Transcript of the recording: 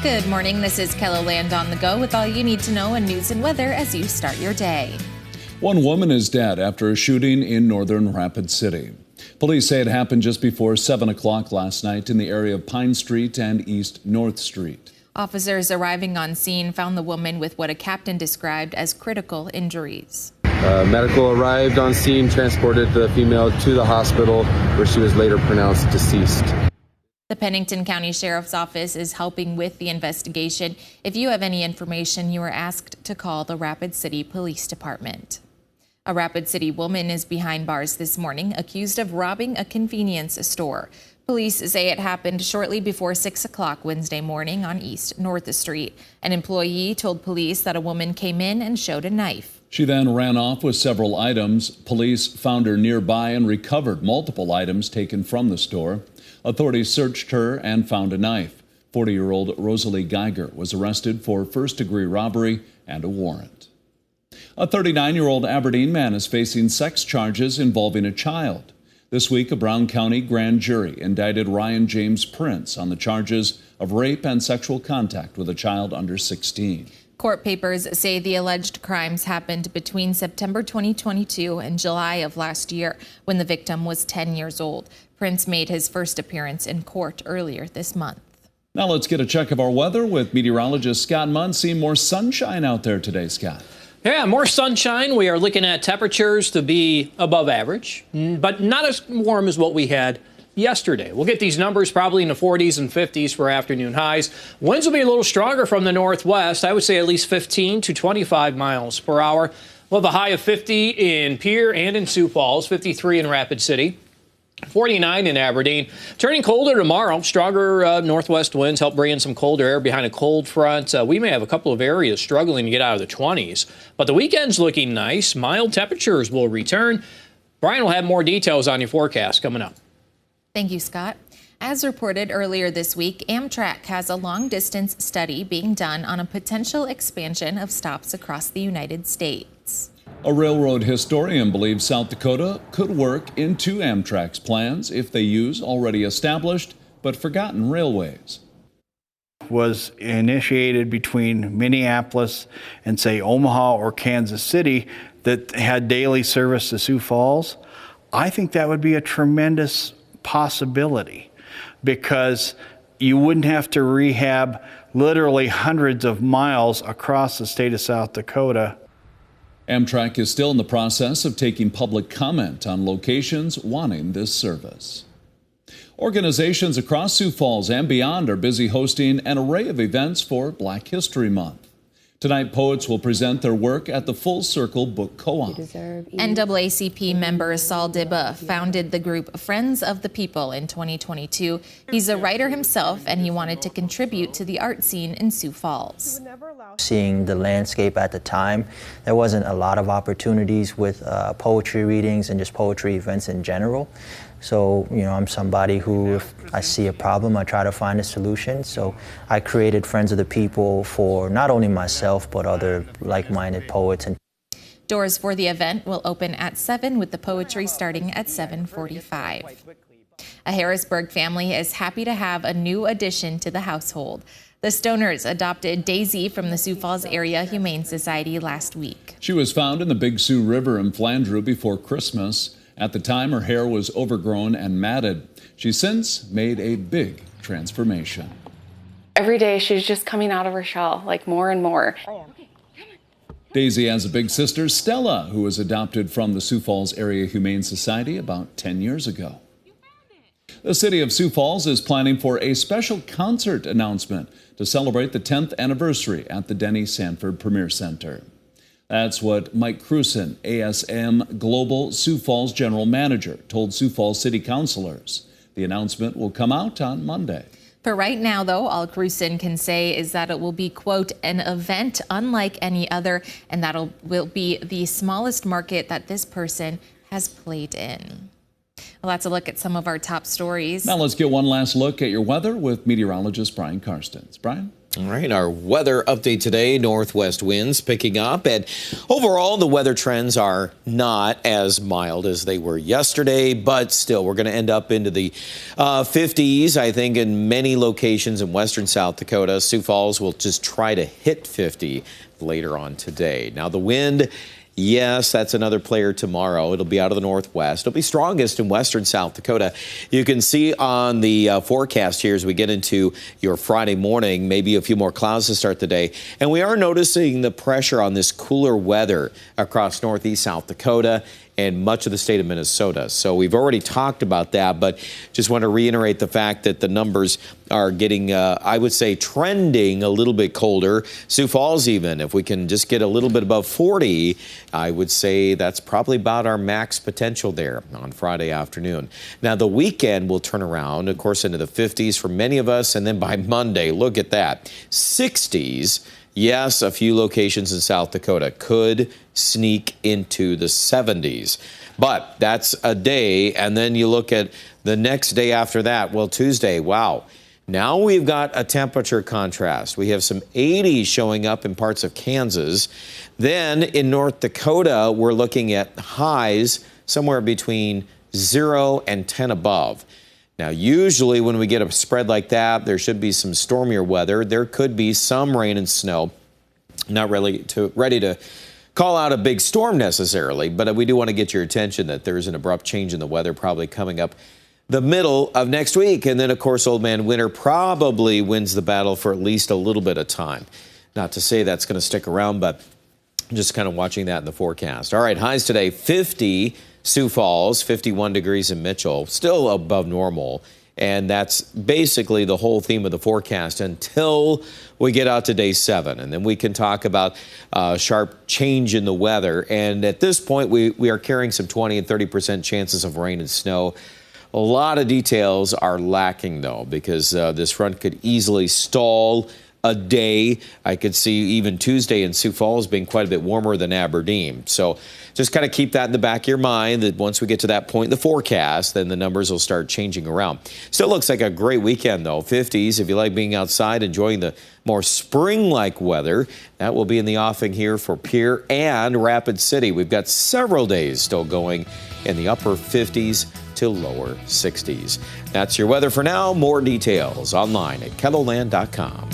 Good morning. This is KELOLAND on the go with all you need to know in news and weather as you start your day. One woman is dead after a shooting in northern Rapid City. Police say it happened just before 7 o'clock last night in the area of Pine Street and East North Street. Officers arriving on scene found the woman with what a captain described as critical injuries. Medical arrived on scene, transported the female to the hospital where she was later pronounced deceased. The Pennington County Sheriff's Office is helping with the investigation. If you have any information, you are asked to call the Rapid City Police Department. A Rapid City woman is behind bars this morning, accused of robbing a convenience store. Police say it happened shortly before 6 o'clock Wednesday morning on East North Street. An employee told police that a woman came in and showed a knife. She then ran off with several items. Police found her nearby and recovered multiple items taken from the store. Authorities searched her and found a knife. 40-year-old Rosalie Geiger was arrested for first-degree robbery and a warrant. A 39-year-old Aberdeen man is facing sex charges involving a child. This week, a Brown County grand jury indicted Ryan James Prince on the charges of rape and sexual contact with a child under 16. Court papers say the alleged crimes happened between September 2022 and July of last year when the victim was 10 years old. Prince made his first appearance in court earlier this month. Now let's get a check of our weather with meteorologist Scott Muncy. More sunshine out there today, Scott. Yeah, more sunshine. We are looking at temperatures to be above average, but not as warm as what we had yesterday. We'll get these numbers probably in the 40s and 50s for afternoon highs. Winds will be a little stronger from the northwest. I would say at least 15 to 25 miles per hour. We'll have a high of 50 in Pierre and in Sioux Falls, 53 in Rapid City, 49 in Aberdeen. Turning colder tomorrow. Stronger northwest winds help bring in some colder air behind a cold front. We may have a couple of areas struggling to get out of the 20s, but the weekend's looking nice. Mild temperatures will return. Brian will have more details on your forecast coming up. Thank you, Scott. As reported earlier this week, Amtrak has a long-distance study being done on a potential expansion of stops across the United States. A railroad historian believes South Dakota could work into Amtrak's plans if they use already established but forgotten railways. Was initiated between Minneapolis and, say, Omaha or Kansas City that had daily service to Sioux Falls. I think that would be a tremendous possibility because you wouldn't have to rehab literally hundreds of miles across the state of South Dakota. Amtrak is still in the process of taking public comment on locations wanting this service. Organizations across Sioux Falls and beyond are busy hosting an array of events for Black History Month. Tonight, poets will present their work at the Full Circle Book Co-op. NAACP member Saul Dibba founded the group Friends of the People in 2022. He's a writer himself, and he wanted to contribute to the art scene in Sioux Falls. Seeing the landscape at the time, there wasn't a lot of opportunities with poetry readings and just poetry events in general. So, I'm somebody who, if I see a problem, I try to find a solution. So I created Friends of the People for not only myself, but other like-minded poets. Doors for the event will open at 7 with the poetry starting at 7:45. A Harrisburg family is happy to have a new addition to the household. The Stoners adopted Daisy from the Sioux Falls Area Humane Society last week. She was found in the Big Sioux River in Flandreau before Christmas. At the time, her hair was overgrown and matted. She's since made a big transformation. Every day, she's just coming out of her shell, like more and more. Daisy has a big sister, Stella, who was adopted from the Sioux Falls Area Humane Society about 10 years ago. The city of Sioux Falls is planning for a special concert announcement to celebrate the 10th anniversary at the Denny Sanford Premier Center. That's what Mike Cruson, ASM Global Sioux Falls General Manager, told Sioux Falls City Councilors. The announcement will come out on Monday. For right now, though, all Cruson can say is that it will be, quote, an event unlike any other, and that will be the smallest market that this person has played in. Well, that's a look at some of our top stories. Now let's get one last look at your weather with meteorologist Brian Karstens. Brian? All right, our weather update today, northwest winds picking up, and overall the weather trends are not as mild as they were yesterday, but still we're going to end up into the 50s, I think, in many locations in western South Dakota. Sioux Falls will just try to hit 50 later on today. Now the wind, yes, that's another player tomorrow. It'll be out of the northwest. It'll be strongest in western South Dakota. You can see on the forecast here as we get into your Friday morning, maybe a few more clouds to start the day. And we are noticing the pressure on this cooler weather across northeast South Dakota and much of the state of Minnesota. So we've already talked about that, but just want to reiterate the fact that the numbers are getting, I would say, trending a little bit colder. Sioux Falls even, if we can just get a little bit above 40, I would say that's probably about our max potential there on Friday afternoon. Now the weekend will turn around, of course, into the 50s for many of us, and then by Monday, look at that, 60s. Yes, a few locations in South Dakota could sneak into the 70s. But that's a day, and then you look at the next day after that. Well, Tuesday, wow. Now we've got a temperature contrast. We have some 80s showing up in parts of Kansas. Then in North Dakota, we're looking at highs somewhere between 0 and 10 above. Now, usually when we get a spread like that, there should be some stormier weather. There could be some rain and snow. Not really ready to call out a big storm necessarily, but we do want to get your attention that there's an abrupt change in the weather probably coming up the middle of next week. And then, of course, Old Man Winter probably wins the battle for at least a little bit of time. Not to say that's going to stick around, but just kind of watching that in the forecast. All right, highs today, 50 Sioux Falls, 51 degrees in Mitchell, still above normal. And that's basically the whole theme of the forecast until we get out to day 7. And then we can talk about sharp change in the weather. And at this point, we are carrying some 20 and 30% chances of rain and snow. A lot of details are lacking, though, because this front could easily stall a day. I could see even Tuesday in Sioux Falls being quite a bit warmer than Aberdeen. So just kind of keep that in the back of your mind that once we get to that point in the forecast, then the numbers will start changing around. Still looks like a great weekend, though. 50s, if you like being outside, enjoying the more spring-like weather. That will be in the offing here for Pierre and Rapid City. We've got several days still going in the upper 50s to lower 60s. That's your weather for now. More details online at KELOLAND.com.